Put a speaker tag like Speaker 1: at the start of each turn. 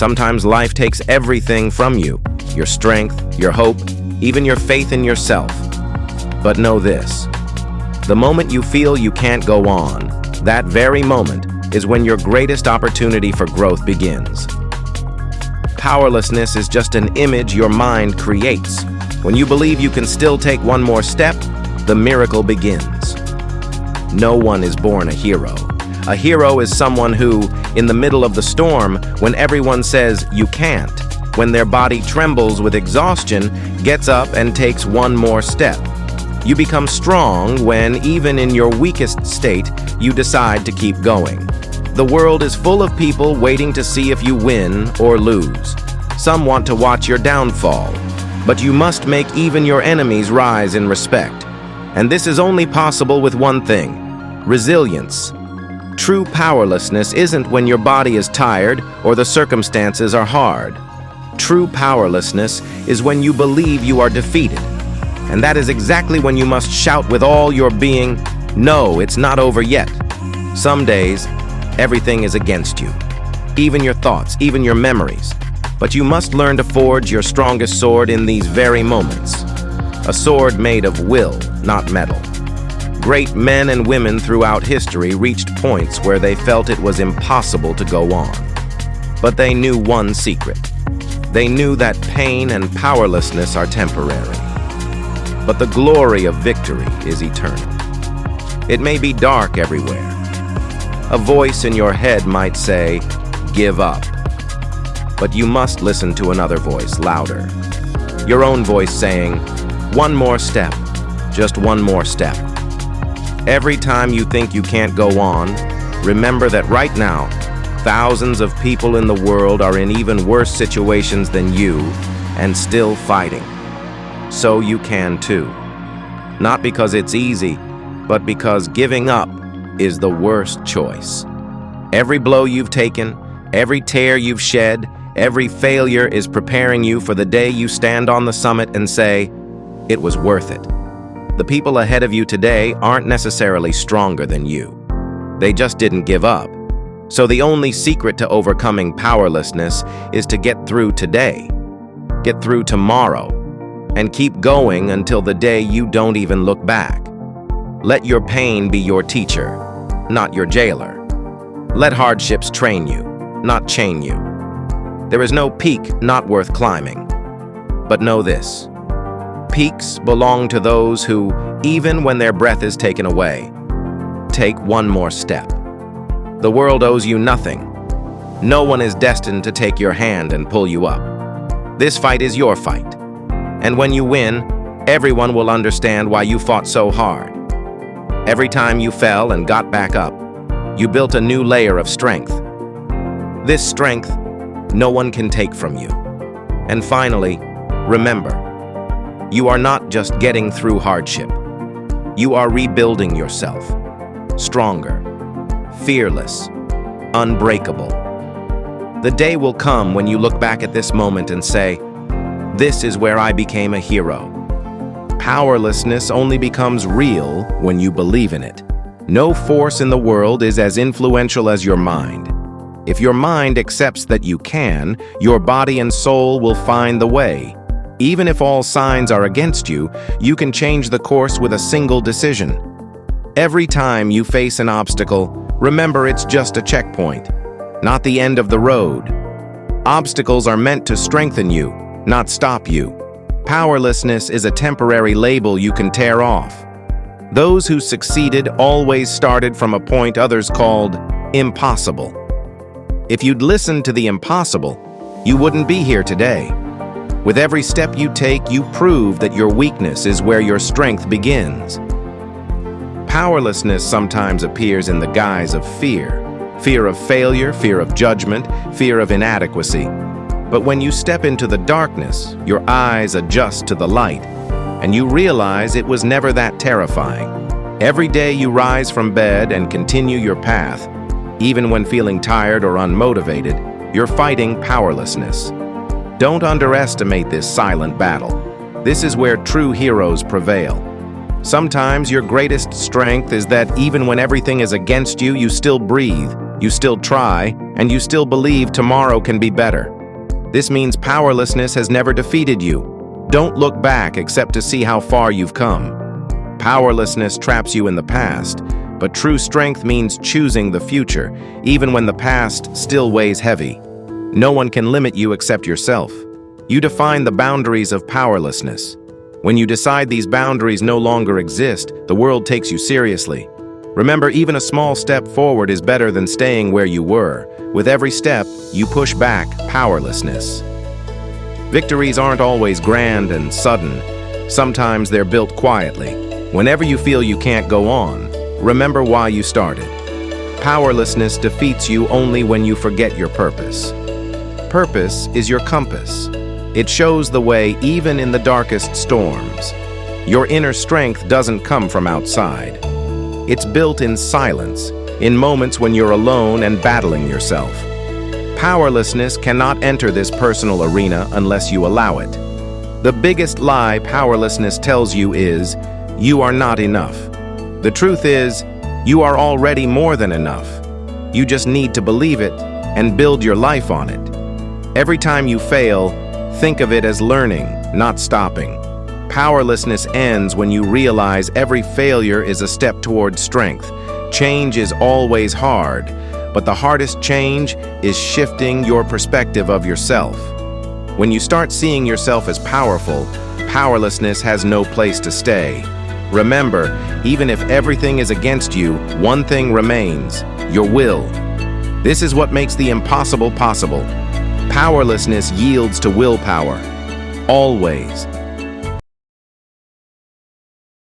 Speaker 1: Sometimes life takes everything from you, your strength, your hope, even your faith in yourself. But know this, the moment you feel you can't go on, that very moment is when your greatest opportunity for growth begins. Powerlessness is just an image your mind creates. When you believe you can still take one more step, the miracle begins. No one is born a hero. A hero is someone who, in the middle of the storm, when everyone says you can't, when their body trembles with exhaustion, gets up and takes one more step. You become strong when, even in your weakest state, you decide to keep going. The world is full of people waiting to see if you win or lose. Some want to watch your downfall, but you must make even your enemies rise in respect. And this is only possible with one thing: resilience. True powerlessness isn't when your body is tired or the circumstances are hard. True powerlessness is when you believe you are defeated. And that is exactly when you must shout with all your being, "No, it's not over yet." Some days, everything is against you. Even your thoughts, even your memories. But you must learn to forge your strongest sword in these very moments. A sword made of will, not metal. Great men and women throughout history reached points where they felt it was impossible to go on. But they knew one secret. They knew that pain and powerlessness are temporary. But the glory of victory is eternal. It may be dark everywhere. A voice in your head might say, "Give up." But you must listen to another voice, louder. Your own voice saying, "One more step, just one more step." Every time you think you can't go on, remember that right now, thousands of people in the world are in even worse situations than you and still fighting. So you can too. Not because it's easy, but because giving up is the worst choice. Every blow you've taken, every tear you've shed, every failure is preparing you for the day you stand on the summit and say, "It was worth it." The people ahead of you today aren't necessarily stronger than you. They just didn't give up. So the only secret to overcoming powerlessness is to get through today, get through tomorrow, and keep going until the day you don't even look back. Let your pain be your teacher, not your jailer. Let hardships train you, not chain you. There is no peak not worth climbing. But know this: peaks belong to those who, even when their breath is taken away, take one more step. The world owes you nothing. No one is destined to take your hand and pull you up. This fight is your fight. And when you win, everyone will understand why you fought so hard. Every time you fell and got back up, you built a new layer of strength. This strength, no one can take from you. And finally, remember, you are not just getting through hardship. You are rebuilding yourself. Stronger, fearless, unbreakable. The day will come when you look back at this moment and say, "This is where I became a hero." Powerlessness only becomes real when you believe in it. No force in the world is as influential as your mind. If your mind accepts that you can, your body and soul will find the way. Even if all signs are against you, you can change the course with a single decision. Every time you face an obstacle, remember it's just a checkpoint, not the end of the road. Obstacles are meant to strengthen you, not stop you. Powerlessness is a temporary label you can tear off. Those who succeeded always started from a point others called impossible. If you'd listened to the impossible, you wouldn't be here today. With every step you take, you prove that your weakness is where your strength begins. Powerlessness sometimes appears in the guise of fear. Fear of failure, fear of judgment, fear of inadequacy. But when you step into the darkness, your eyes adjust to the light, and you realize it was never that terrifying. Every day you rise from bed and continue your path, even when feeling tired or unmotivated, you're fighting powerlessness. Don't underestimate this silent battle. This is where true heroes prevail. Sometimes your greatest strength is that even when everything is against you, you still breathe, You still try, and you still believe tomorrow can be better. This means powerlessness has never defeated you. Don't look back except to see how far you've come. Powerlessness traps you in the past, but true strength means choosing the future, even when the past still weighs heavy. No one can limit you except yourself. You define the boundaries of powerlessness. When you decide these boundaries no longer exist, the world takes you seriously. Remember, even a small step forward is better than staying where you were. With every step, you push back powerlessness. Victories aren't always grand and sudden. Sometimes they're built quietly. Whenever you feel you can't go on, remember why you started. Powerlessness defeats you only when you forget your purpose. Purpose is your compass. It shows the way even in the darkest storms. Your inner strength doesn't come from outside. It's built in silence, in moments when you're alone and battling yourself. Powerlessness cannot enter this personal arena unless you allow it. The biggest lie powerlessness tells you is, you are not enough. The truth is, you are already more than enough. You just need to believe it and build your life on it. Every time you fail, think of it as learning, not stopping. Powerlessness ends when you realize every failure is a step toward strength. Change is always hard, but the hardest change is shifting your perspective of yourself. When you start seeing yourself as powerful, powerlessness has no place to stay. Remember, even if everything is against you, one thing remains: your will. This is what makes the impossible possible. Powerlessness yields to willpower. Always.